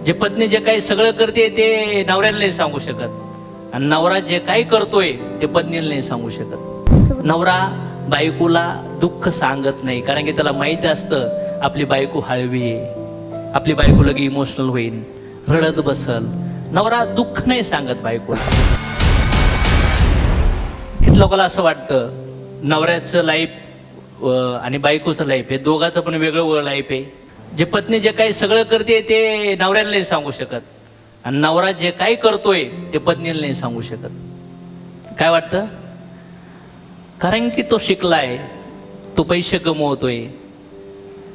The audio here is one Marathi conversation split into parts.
जे पत्नी जे काही सगळं करते ते नवऱ्याला नाही सांगू शकत, आणि नवरा जे काही करतोय ते पत्नीला नाही सांगू शकत. नवरा बायकोला दुःख सांगत नाही, कारण की त्याला माहिती असतं आपली बायको हळवी आहे, आपली बायको लगे इमोशनल होईल, रडत बसल. नवरा दुःख नाही सांगत बायकोला. किती लोकांना असं वाटतं नवऱ्याचं लाईफ आणि बायकोचं लाईफ हे दोघांचं पण वेगळं लाईफ आहे. जे पत्नी जे काही सगळं करते ते नवऱ्याला नाही सांगू शकत, आणि नवरा जे काही करतोय ते पत्नीला नाही सांगू शकत. काय वाटतं? कारण की तो शिकलाय, तो पैसे कमवतोय,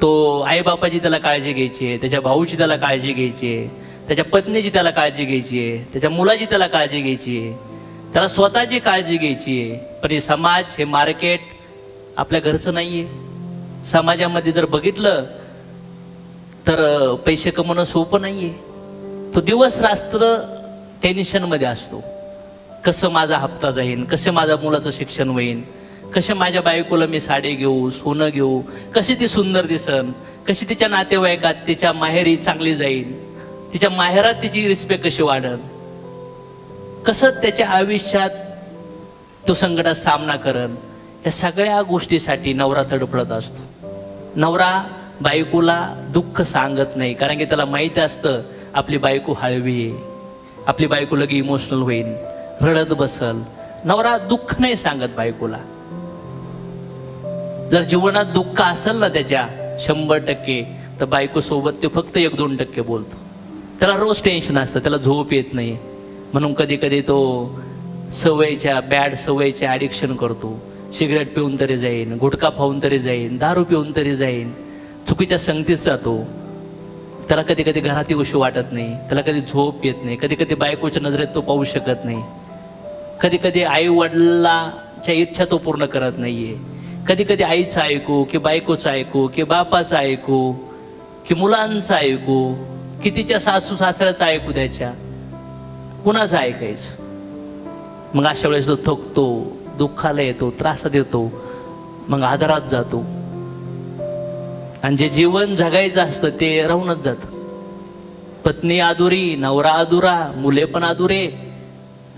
तो आईबापाची त्याला काळजी घ्यायची आहे, त्याच्या भाऊची त्याला काळजी घ्यायची आहे, त्याच्या पत्नीची त्याला काळजी घ्यायची आहे, त्याच्या मुलाची त्याला काळजी घ्यायची आहे, त्याला स्वतःची काळजी घ्यायची आहे. पण हे समाज, हे मार्केट आपल्या घरचं नाहीये. समाजामध्ये जर बघितलं तर पैसे कमवणं सोपं नाहीये. तो दिवस रात्र टेन्शन मध्ये असतो. कसं माझा हप्ता जाईन, कसं माझ्या मुलाचं शिक्षण होईन, कसे माझ्या बायकोला मी साडी घेऊ, सोनं घेऊ, कशी ती सुंदर दिसन, कशी तिच्या नातेवाईकात तिच्या माहेरी चांगली जाईल, तिच्या माहेरात तिची रिस्पेक्ट कशी वाढेल, कसं त्याच्या आयुष्यात तो संकटात सामना करन, या सगळ्या गोष्टीसाठी नवरा तडफडत असतो. नवरा बायकोला दुःख सांगत नाही, कारण की त्याला माहिती असतं आपली बायको हळवी आहे, आपली बायको लगे इमोशनल होईल, रडत बसल. नवरा दुःख नाही सांगत बायकोला. जर जीवनात दुःख असेल ना त्याच्या 100%, तर बायको सोबत ते फक्त 1-2% बोलतो. त्याला रोज टेन्शन असतं, त्याला झोप येत नाही, म्हणून कधी कधी तो सवयीच्या बॅड सवयीचे ॲडिक्शन करतो. सिगरेट पिऊन तरी जाईन, गुटखा खाऊन तरी जाईन, दारू पिऊन तरी जाईन, चुकीच्या संगतीत जातो. त्याला कधी कधी घरात गोष्टी वाटत नाही, त्याला कधी झोप येत नाही, कधी कधी बायकोच्या नजरेत तो पाहू शकत नाही, कधी कधी आई वडिलांच्या इच्छा तो पूर्ण करत नाहीये. कधी कधी आईचं ऐकू की बायकोचं ऐकू की बापाचं ऐकू की मुलांचं ऐकू की तिच्या सासू सासऱ्याचं ऐकू, द्यायच्या कुणाचं ऐकायचं. मग अशा वेळेस तो थकतो, दुःखाला येतो, त्रासात येतो, मग आजारात जातो, आणि जे जीवन जगायचं असतं ते राहूनच जातं. पत्नी अधुरी, नवरा अधुरा, मुले पण अधुरे,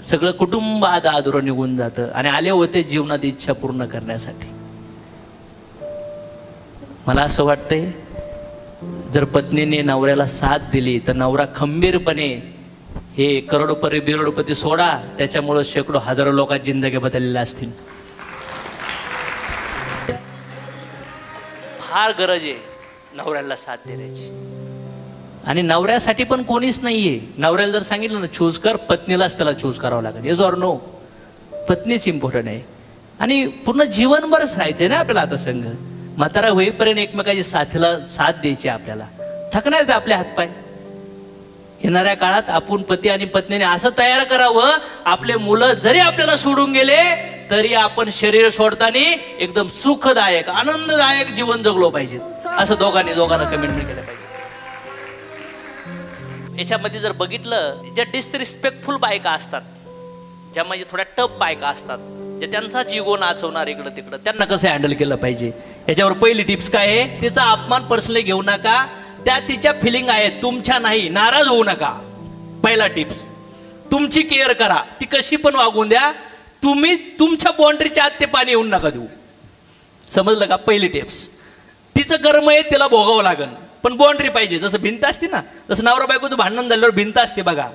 सगळं कुटुंब अधुरं निघून जातं. आणि आले होते जीवनात इच्छा पूर्ण करण्यासाठी. मला असं वाटतंय जर पत्नीने नवऱ्याला साथ दिली तर नवरा खंबीरपणे हे करोडपती बिरोडपती सोडा, त्याच्यामुळे शेकडो हजारो लोकांची जिंदगी बदललेल्या असतील. फार गरज आहे नवऱ्याला साथ देण्याची. आणि नवऱ्यासाठी पण कोणीच नाहीये. नवऱ्याला जर सांगितलं ना चूज कर, पत्नीलाच त्याला चूज करावं लागेल. येस ऑर नो, पत्नीच इम्पॉर्टंट आहे. आणि पूर्ण जीवनभरच राहायचंय ना आपल्याला. आता संघ म्हातारा होईपर्यंत एकमेकाची साथीला साथ द्यायची. आपल्याला थकणार आहेत आपले हातपाय. येणाऱ्या काळात आपण पती आणि पत्नीने असं तयार करावं, आपले मुलं जरी आपल्याला सोडून गेले तरी आपण शरीर सोडताना एकदम सुखदायक आनंददायक जीवन जगलो पाहिजे, असं दोघांना कमिटमेंट केलं पाहिजे. याच्यामध्ये जर बघितलं, ज्या डिसरिस्पेक्टफुल बायका असतात, ज्या म्हणजे थोड्या टफ बायका असतात, जे त्यांचा जीव नाचवणार इकडं तिकडं, त्यांना कसं हँडल केलं पाहिजे. याच्यावर पहिली टिप्स काय आहे, तिचा अपमान पर्सनली घेऊ नका. त्या तिच्या फिलिंग आहेत, तुमच्या नाही. नाराज होऊ नका. पहिला टिप्स, तुमची केअर करा. ती कशी पण वागून द्या, तुम्ही तुमच्या बाउंड्रीच्या आत ते पाणी येऊन नका देऊ. समजलं का? पहिली टिप्स. तिचं कर्म आहे, तिला भोगावं लागेल, पण बाउंड्री पाहिजे. जसं भिंत असते ना, जसं नवरा बायकोचं भांडण झाल्यावर भिंत असते बघा.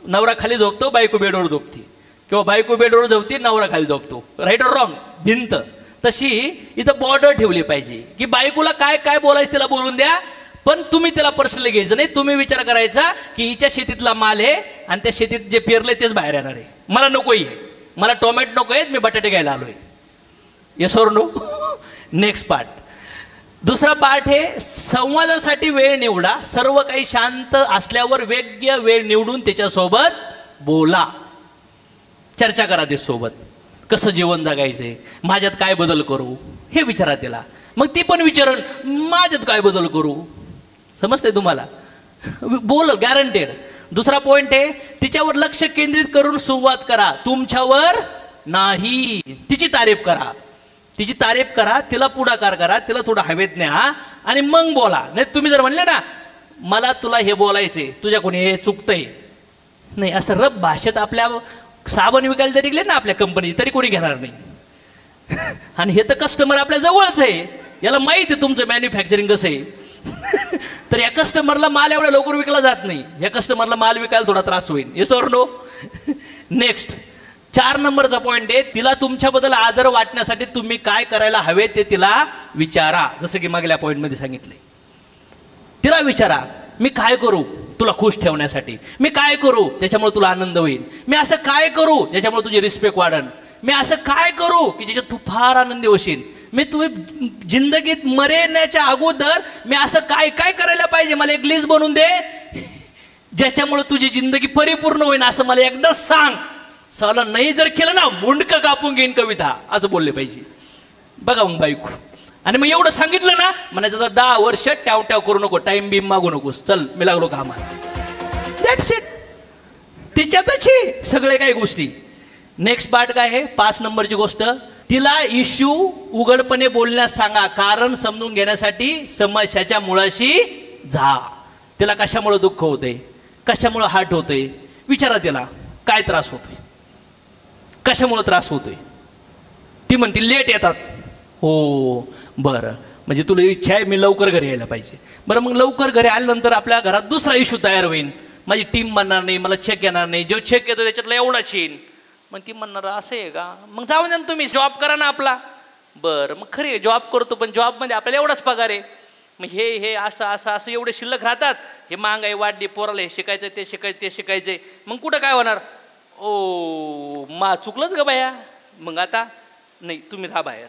नवरा खाली झोपतो, बायको बेडवर झोपते, किंवा बायको बेडवर झोपते, नवरा खाली झोपतो. राईट और रॉंग? भिंत. तशी इथं बॉर्डर ठेवली पाहिजे की बायकोला काय काय बोलायचं तिला बोलून द्या, पण तुम्ही त्याला पर्सनली घ्यायचं नाही. तुम्ही विचार करायचा की हिच्या शेतीतला माल आहे आणि त्या शेतीत जे पेरले तेच बाहेर येणार आहे. मला नकोय, मला टोमॅटो नको आहेत, मी बटाटे घ्यायला आलोय. येस और नो? Next part. दुसरा पार्ट आहे, संवादासाठी वेळ निवडा. सर्व काही शांत असल्यावर वेगळी वेळ निवडून त्याच्यासोबत बोला, चर्चा करा. ते सोबत कसं जीवन जगायचंय, माझ्यात काय बदल करू हे विचारा त्याला. मग ती पण विचारण माझ्यात काय बदल करू. समजतंय तुम्हाला? बोल, गॅरंटेड. दुसरा पॉइंट आहे, तिच्यावर लक्ष केंद्रित करून सुरुवात करा, तुमच्यावर नाही. तिची तारीफ करा, तिची तारीफ करा, तिला पुढाकार करा, तिला थोडं हवेत न्या आणि मग बोला. नाही तुम्ही जर म्हणले ना मला तुला हे बोलायचंय, तुझ्या कोणी हे चुकतंय नाही, असं रब भाषेत आपल्या साबण विकायला जरी गेले ना आपल्या कंपनी तरी कोणी घेणार नाही. आणि हे तर कस्टमर आपल्या जवळच आहे, याला माहिती आहे तुमचं मॅन्युफॅक्चरिंग कसं आहे. तर या कस्टमरला माल एवढ्या लवकर विकला जात नाही, या कस्टमरला माल विकायला थोडा त्रास होईल. Yes or no? नेक्स्ट 4 नंबरचा पॉईंट आहे, तिला तुमच्याबद्दल आदर वाटण्यासाठी तुम्ही काय करायला हवे ते तिला विचारा. जसं की मागल्या पॉईंटमध्ये सांगितलंय, तिला विचारा मी काय करू तुला खुश ठेवण्यासाठी, मी काय करू त्याच्यामुळे तुला आनंद होईल, मी असं काय करू ज्याच्यामुळे तुझी रिस्पेक्ट वाढन, मी असं काय करू की ज्याच्यात तू फार आनंदी होशील, मी तू जिंदगीत मरेण्याच्या अगोदर मी असं काय काय करायला पाहिजे, मला एक लिस्ट बनवून दे ज्याच्यामुळे तुझी जिंदगी परिपूर्ण होईल, असं मला एकदा सांग. साला नाही जर केलं ना मुंडकं कापून घेईन कविता, असं बोलले पाहिजे. बघा मग बायको, आणि मग एवढं सांगितलं ना म्हणायचं 10 वर्ष ट्याव ट्याव करू नको, टाइम बीम मागू नकोस, चल मी लागलो कामाला. That's it. तिच्यातच आहे सगळे काही गोष्टी. नेक्स्ट पार्ट काय आहे, 5 नंबरची गोष्ट, तिला इश्यू उघडपणे बोलण्यास सांगा, कारण समजून घेण्यासाठी समस्याच्या मुळाशी जा. तिला कशामुळे दुःख होते, कशामुळे हार्ट होते, विचारा तिला काय त्रास होतोय, कशामुळे त्रास होतोय. ती म्हणते लेट येतात. हो बरं, म्हणजे तुला इच्छा आहे मी लवकर घरी यायला पाहिजे. बरं मग लवकर घरी आल्यानंतर आपल्या घरात दुसरा इश्यू तयार होईल, माझी टीम म्हणणार नाही, मला चेक येणार नाही, जो चेक येतो त्याच्यातला एवढाच येईल. मग ती म्हणणार असं आहे का, मग जाऊ द्या तुम्ही जॉब करा ना आपला. बरं मग खरी जॉब करतो, पण जॉबमध्ये आपल्याला एवढाच पगार आहे, मग हे असं असं असं एवढे शिल्लक राहतात, हे महागाई वाढली, पोराला हे शिकायचं ते शिकायचं ते शिकायचंय, मग कुठं काय होणार. ओ चुकलंच ग बाया, मग आता नाही तुम्ही राहा बाहेर.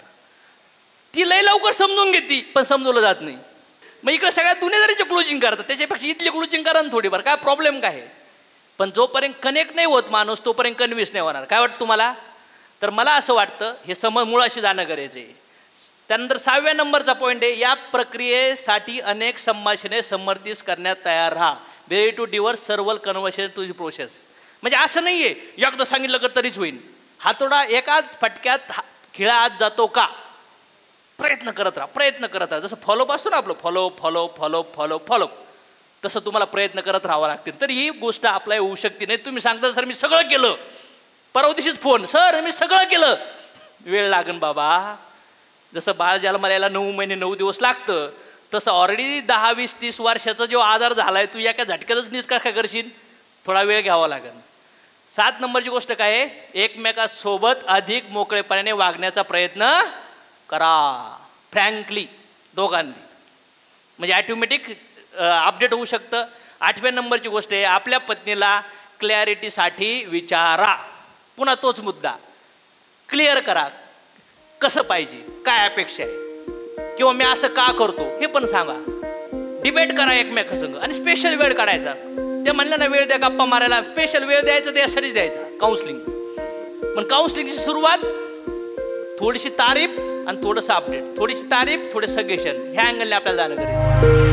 ती लय लवकर समजून घेते पण समजवलं जात नाही. मग इकडे सगळ्या दुनियादारीचे क्लोजिंग करतात, त्याच्यापेक्षा इथली क्लोजिंग करा ना थोडीफार, काय प्रॉब्लेम काय आहे. पण जोपर्यंत कनेक्ट नाही होत माणूस तोपर्यंत कन्व्हिन्स नाही होणार. काय वाटतं तुम्हाला? तर मला असं वाटतं हे मुळाशी जाणं गरजेचं आहे. त्यानंतर 6व्या नंबरचा पॉईंट आहे, या प्रक्रियेसाठी अनेक संभाषणे समर्थित करण्यात तयार राहा. वेरी टू डिव्हर्स सर्वल कन्व्हर्सेशन तुझी प्रोसेस. म्हणजे असं नाहीये एकदा सांगितलं का तरीच होईल. हातोडा एकाच फटक्यात खिळा आत जातो का? प्रयत्न करत राहा. जसं फॉलोअप असतो ना आपलं, फॉलोअप, तसं तुम्हाला प्रयत्न करत राहावं लागतील, तर ही गोष्ट अप्लाय होऊ शकते. नाही तुम्ही सांगता सर मी सगळं केलं, परवा दिवशीच फोन, सर मी सगळं केलं, वेळ लागन बाबा. जसं बाळ जन्माला यायला 9 महिने 9 दिवस लागतं, तसं ऑलरेडी 10, 20, 30 वर्षाचा जो आजार झालाय तू एका झटक्यातच निष्का काय करशील, थोडा वेळ घ्यावा लागेल. 7 नंबरची गोष्ट काय आहे, एकमेकांसोबत अधिक मोकळेपणाने वागण्याचा प्रयत्न करा, फ्रँकली दोघांनी, म्हणजे ॲटोमॅटिक अपडेट होऊ शकतं. 8व्या नंबरची गोष्ट आहे, आपल्या पत्नीला क्लॅरिटीसाठी विचारा. पुन्हा तोच मुद्दा क्लिअर करा, कसं पाहिजे, काय अपेक्षा आहे, किंवा मी असं का करतो हे पण सांगा. डिबेट करा एकमेकांसंग, आणि स्पेशल वेळ काढायचा. ते म्हणलं ना वेळ द्या गप्पा मारायला, स्पेशल वेळ द्यायचा, त्यासाठीच द्यायचा काउन्सिलिंग. पण काउन्सिलिंगची सुरुवात थोडीशी तारीफ आणि थोडंसं अपडेट, थोडीशी तारीफ थोडे सजेशन, ह्या अँगलने आपल्याला जाणं गरजेचं.